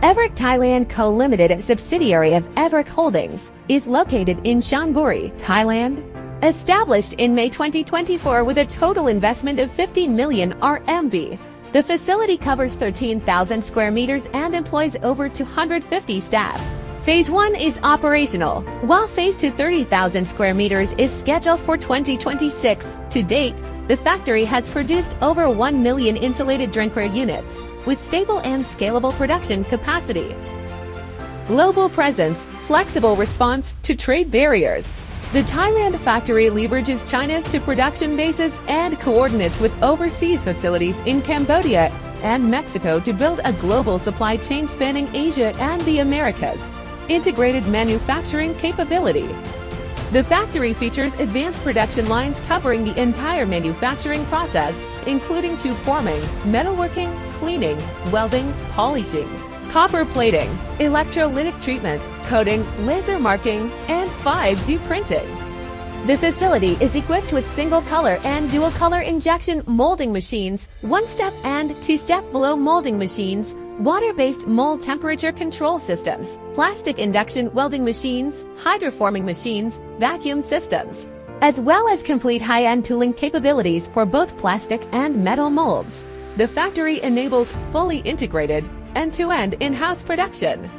Everich Thailand Co. Limited, a subsidiary of Everich Holdings, is located in Chonburi, Thailand. Established in May 2024 with a total investment of 50 million RMB, the facility covers 13,000 square meters and employs over 250 staff. Phase 1 is operational, while Phase 2 30,000 square meters is scheduled for 2026. To date, the factory has produced over 1 million insulated drinkware units, with stable and scalable production capacity. Global presence, flexible response to trade barriers. The Thailand factory leverages China's two production bases and coordinates with overseas facilities in Cambodia and Mexico to build a global supply chain spanning Asia and the Americas. Integrated manufacturing capability. The factory features advanced production lines covering the entire manufacturing process, including tube forming, metalworking, cleaning, welding, polishing, copper plating, electrolytic treatment, coating, laser marking, and 5D printing. The facility is equipped with single-color and dual-color injection molding machines, one-step and two-step blow molding machines, water-based mold temperature control systems, plastic induction welding machines, hydroforming machines, vacuum systems, as well as complete high-end tooling capabilities for both plastic and metal molds. The factory enables fully integrated, end-to-end in-house production.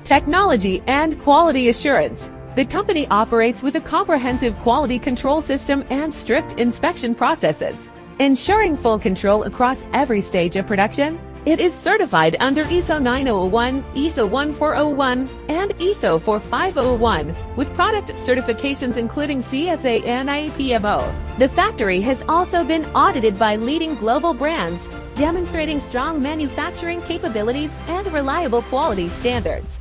Technology and quality assurance. The company operates with a comprehensive quality control system and strict inspection processes, ensuring full control across every stage of production. It is certified under ISO 9001, ISO 1401, and ISO 4501, with product certifications including CSA and IPMO. The factory has also been audited by leading global brands, demonstrating strong manufacturing capabilities and reliable quality standards.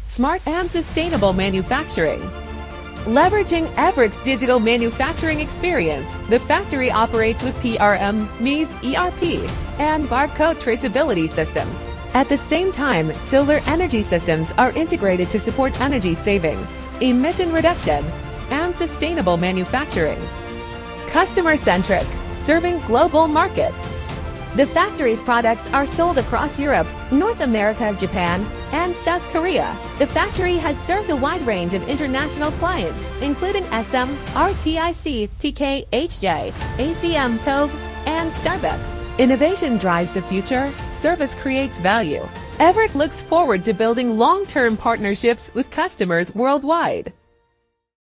Smart and sustainable manufacturing. Leveraging Everich's digital manufacturing experience, the factory operates with PRM, MES, ERP, and barcode traceability systems. At the same time, solar energy systems are integrated to support energy saving, emission reduction, and sustainable manufacturing. Customer-centric, serving global markets. The factory's products are sold across Europe, North America, Japan, and South Korea. The factory has served a wide range of international clients, including SM, RTIC, TK, HJ, ACM, Tove, and Starbucks. Innovation drives the future, service creates value. Everich looks forward to building long-term partnerships with customers worldwide.